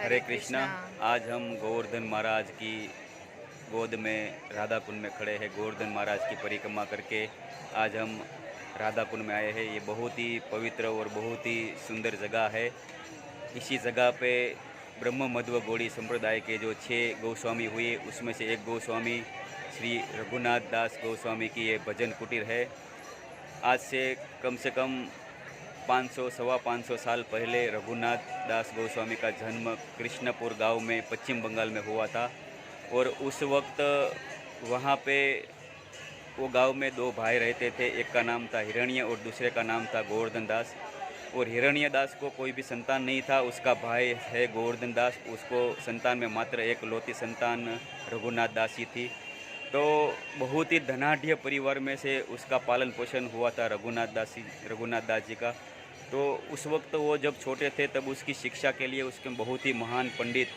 हरे कृष्णा। आज हम गोवर्धन महाराज की गोद में राधा कुंड में खड़े हैं। गोवर्धन महाराज की परिक्रमा करके आज हम राधा कुंड में आए हैं। ये बहुत ही पवित्र और बहुत ही सुंदर जगह है। इसी जगह पे ब्रह्म मध्व गौड़ी संप्रदाय के जो 6 गोस्वामी हुए, उसमें से एक गोस्वामी श्री रघुनाथ दास गोस्वामी की ये भजन कुटीर है। आज से कम 500 सवा 500 साल पहले रघुनाथ दास गोस्वामी का जन्म कृष्णपुर गांव में पश्चिम बंगाल में हुआ था। और उस वक्त वहाँ पे वो गांव में 2 भाई रहते थे। एक का नाम था हिरण्य और दूसरे का नाम था गोवर्धन दास। और हिरण्य दास को कोई भी संतान नहीं था। उसका भाई है गोवर्धन दास, उसको संतान में मात्र एक लौती संतान रघुनाथ दास ही थी। तो बहुत ही धनाढ़ परिवार में से उसका पालन पोषण हुआ था रघुनाथ दास जी का। तो उस वक्त वो जब छोटे थे तब उसकी शिक्षा के लिए उसके बहुत ही महान पंडित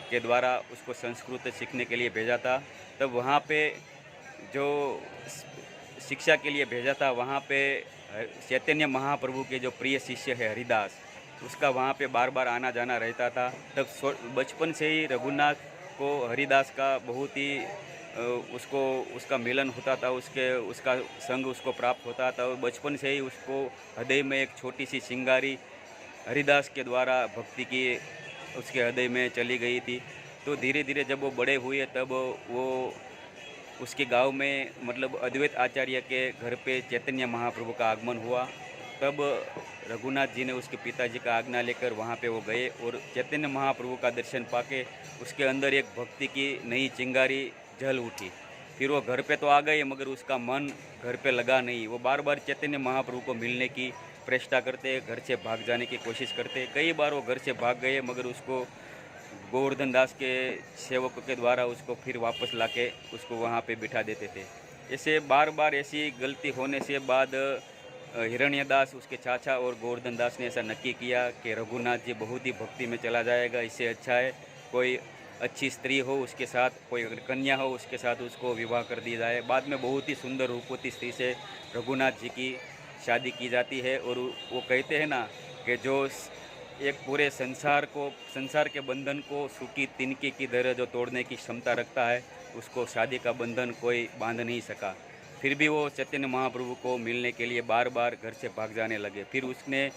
के द्वारा उसको संस्कृत सीखने के लिए भेजा था। तब वहाँ पे जो शिक्षा के लिए भेजा था, वहाँ पे चैतन्य महाप्रभु के जो प्रिय शिष्य है हरिदास, उसका वहाँ पे बार बार आना जाना रहता था। तब बचपन से ही रघुनाथ को हरिदास का बहुत ही उसका मिलन होता था, उसका संग उसको प्राप्त होता था। बचपन से ही उसको हृदय में एक छोटी सी चिंगारी हरिदास के द्वारा भक्ति की उसके हृदय में चली गई थी। तो धीरे धीरे जब वो बड़े हुए तब वो उसके गांव में मतलब अद्वैत आचार्य के घर पे चैतन्य महाप्रभु का आगमन हुआ। तब रघुनाथ जी ने उसके पिताजी का आज्ञा लेकर वहाँ पे वो गए और चैतन्य महाप्रभु का दर्शन पाके उसके अंदर एक भक्ति की नई चिंगारी जल उठी। फिर वो घर पे तो आ गए मगर उसका मन घर पे लगा नहीं। वो बार बार चैतन्य महाप्रभु को मिलने की प्रचेष्टा करते, घर से भाग जाने की कोशिश करते। कई बार वो घर से भाग गए मगर उसको गोवर्धन दास के सेवकों के द्वारा उसको फिर वापस लाके उसको वहाँ पे बिठा देते थे। ऐसे बार बार ऐसी गलती होने से बाद हिरण्यदास उसके चाचा और गोवर्धन दास ने ऐसा नक्की किया कि रघुनाथ जी बहुत ही भक्ति में चला जाएगा, इससे अच्छा है कोई अच्छी स्त्री हो उसके साथ, कोई कन्या हो उसके साथ उसको विवाह कर दिया जाए। बाद में बहुत ही सुंदर रूपवती स्त्री से रघुनाथ जी की शादी की जाती है। और वो कहते हैं ना कि जो एक पूरे संसार के बंधन को सूखी तिनके की तरह जो तोड़ने की क्षमता रखता है, उसको शादी का बंधन कोई बांध नहीं सका। फिर भी वो चैतन्य महाप्रभु को मिलने के लिए बार बार घर से भाग जाने लगे। फिर उसने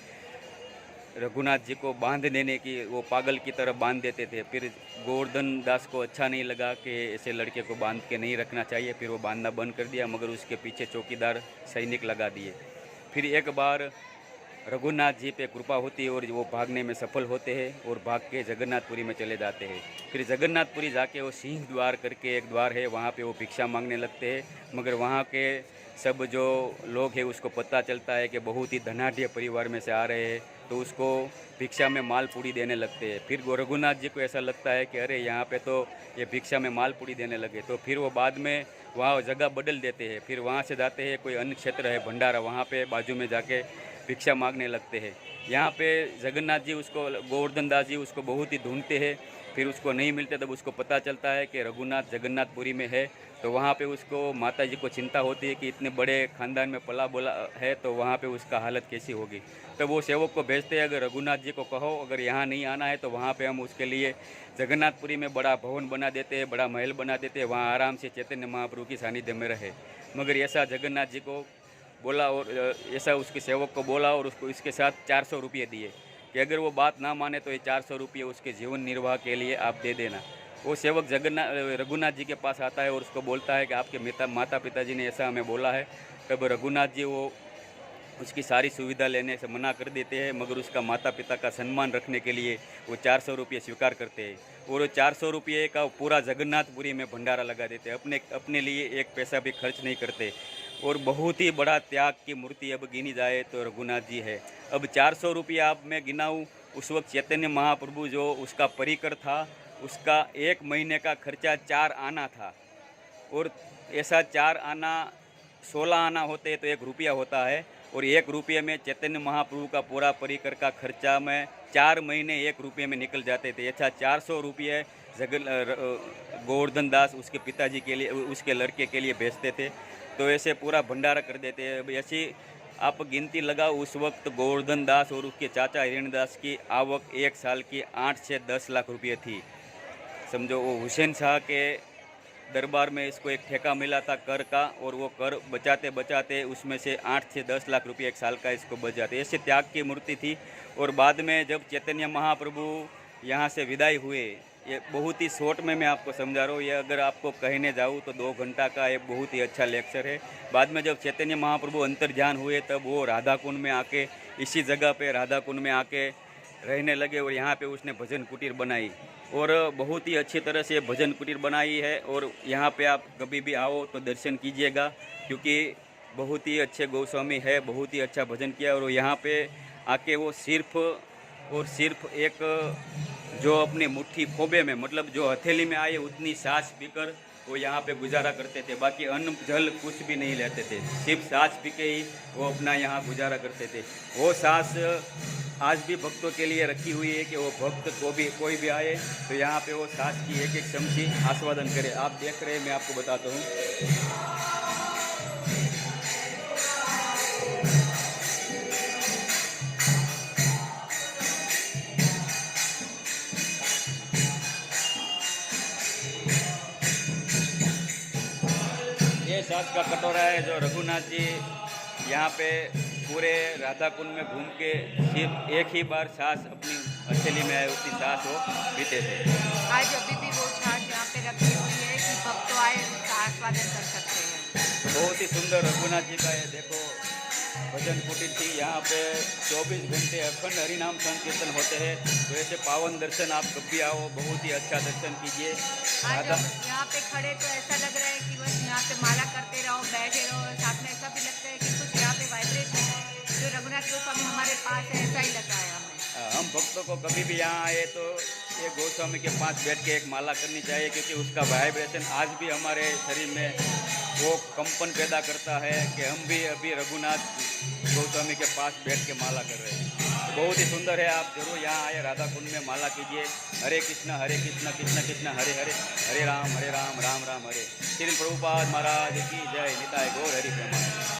रघुनाथ जी को बांध देने की, वो पागल की तरह बांध देते थे। फिर गोवर्धन दास को अच्छा नहीं लगा कि ऐसे लड़के को बांध के नहीं रखना चाहिए, फिर वो बांधना बंद कर दिया मगर उसके पीछे चौकीदार सैनिक लगा दिए। फिर एक बार रघुनाथ जी पे कृपा होती है और वो भागने में सफल होते हैं और भाग के जगन्नाथपुरी में चले जाते हैं। फिर जगन्नाथपुरी जाके वो सिंह द्वार करके एक द्वार है, वहाँ पे वो भिक्षा मांगने लगते हैं। मगर वहाँ के सब जो लोग हैं उसको पता चलता है कि बहुत ही धनाढ़ परिवार में से आ रहे हैं, तो उसको भिक्षा में माल पूड़ी देने लगते हैं। फिर रघुनाथ जी को ऐसा लगता है कि अरे यहाँ पे तो ये भिक्षा में माल पूड़ी देने लगे, तो फिर वो बाद में वहाँ जगह बदल देते हैं। फिर वहाँ से जाते हैं कोई अन्य क्षेत्र है भंडारा, वहाँ पे बाजू में जाके भिक्षा मांगने लगते हैं। यहाँ पे जगन्नाथ जी उसको, गोवर्धन दास जी उसको बहुत ही ढूंढते हैं। फिर उसको नहीं मिलते तब उसको पता चलता है कि रघुनाथ जगन्नाथपुरी में है। तो वहाँ पे उसको माता जी को चिंता होती है कि इतने बड़े ख़ानदान में पला बोला है तो वहाँ पे उसका हालत कैसी होगी। तो वो सेवक को भेजते हैं, अगर रघुनाथ जी को कहो अगर यहाँ नहीं आना है तो वहाँ पे हम उसके लिए जगन्नाथपुरी में बड़ा भवन बना देते हैं, बड़ा महल बना देते हैं, वहाँ आराम से चैतन्य महाप्रभु की सानिध्य में रहे। मगर ऐसा जगन्नाथ जी को बोला और ऐसा उसके सेवक को बोला और उसको इसके साथ 400 रुपये दिए कि अगर वो बात ना माने तो ये 400 रुपये उसके जीवन निर्वाह के लिए आप दे देना। वो सेवक रघुनाथ जी के पास आता है और उसको बोलता है कि आपके माता पिताजी ने ऐसा हमें बोला है। तब रघुनाथ जी वो उसकी सारी सुविधा लेने से मना कर देते हैं, मगर उसका माता पिता का सम्मान रखने के लिए वो 400 रुपये स्वीकार करते हैं। और वो 400 रुपये का पूरा जगन्नाथपुरी में भंडारा लगा देते हैं, अपने लिए एक पैसा भी खर्च नहीं करते। और बहुत ही बड़ा त्याग की मूर्ति अब गिनी जाए तो रघुनाथ जी है। अब 400 रुपये आप मैं गिनाऊँ, उस वक्त चैतन्य महाप्रभु जो उसका परिकर था उसका 1 महीने का खर्चा 4 आना था। और ऐसा 4 आना 16 आना होते तो 1 रुपया होता है, और 1 रुपये में चैतन्य महाप्रभु का पूरा परिकर का खर्चा में 4 महीने 1 रुपये में निकल जाते थे। अच्छा 400 रुपये गोवर्धन दास उसके पिताजी के लिए, उसके लड़के के लिए भेजते थे। तो ऐसे पूरा भंडारा कर देते हैं। ऐसी आप गिनती लगाओ, उस वक्त गोवर्धन दास और उसके चाचा हिरण्यदास की आवक एक साल की 8 से 10 लाख रुपये थी। समझो, वो हुसैन शाह के दरबार में इसको एक ठेका मिला था कर का, और वो कर बचाते बचाते उसमें से 8 से 10 लाख रुपये एक साल का इसको बच जाते। ऐसे त्याग की मूर्ति थी। और बाद में जब चैतन्य महाप्रभु यहाँ से विदाई हुए, ये बहुत ही शॉर्ट में मैं आपको समझा रहा हूँ, ये अगर आपको कहने जाऊँ तो 2 घंटा का एक बहुत ही अच्छा लेक्चर है। बाद में जब चैतन्य महाप्रभु अंतर्ध्यान हुए, तब वो राधा कुंड में आके, इसी जगह पे राधा कुंड में आके रहने लगे, और यहाँ पे उसने भजन कुटीर बनाई, और बहुत ही अच्छी तरह से भजन कुटीर बनाई है। और यहाँ पे आप कभी भी आओ तो दर्शन कीजिएगा, क्योंकि बहुत ही अच्छे गोस्वामी है, बहुत ही अच्छा भजन किया। और यहाँ पे आके वो सिर्फ एक जो अपनी मुट्ठी खोबे में, मतलब जो हथेली में आए उतनी सांस पीकर वो यहाँ पे गुजारा करते थे। बाकी अन्न जल कुछ भी नहीं लेते थे, सिर्फ सांस पी के ही वो अपना यहाँ गुजारा करते थे। वो सांस आज भी भक्तों के लिए रखी हुई है कि वो भक्त कोई भी आए तो यहाँ पे वो सांस की एक एक चमची आस्वादन करे। आप देख रहे हैं, मैं आपको बताता हूँ। ये सांस का कटोरा है जो रघुनाथ जी यहाँ पे पूरे राधा कुंड में घूम के सिर्फ एक ही बार सांस अपनी हथेली में आए उतनी सांस वो पीते थे। आज अभी भी वो छाछ यहाँ पे रखी हुई है कि भक्त आए उसका आस्वादन कर सकते हैं। बहुत ही सुंदर रघुनाथ जी का है। देखो, भजन कुटीर थी, यहाँ पे 24 घंटे अखंड हरिनाम संकीर्तन होते हैं। तो ऐसे पावन दर्शन आप कभी आओ, बहुत ही अच्छा दर्शन कीजिए। आज राधा हम यहाँ पे खड़े तो ऐसा लग रहा है कि बस यहाँ पे माला करते रहो, बैठे रहो, और साथ में ऐसा भी लगता है कि कुछ यहाँ पे वाइब्रेशन है जो रघुनाथ गोस्वामी हमारे पास है, ऐसा ही लगता है हमें। हम भक्तों को कभी भी यहाँ आए तो ये गोस्वामी के पास बैठ के एक माला करनी चाहिए, क्योंकि उसका वाइब्रेशन आज भी हमारे शरीर में वो कंपन पैदा करता है कि हम भी अभी रघुनाथ गोस्वामी के पास बैठ के माला कर रहे हैं। तो बहुत ही सुंदर है, आप जरूर यहाँ आए, राधा कुंड में माला कीजिए। हरे कृष्ण कृष्ण कृष्ण हरे हरे, हरे राम राम राम हरे। श्री प्रभुपाद महाराज की जय। निताय गौर हरि प्रेमा।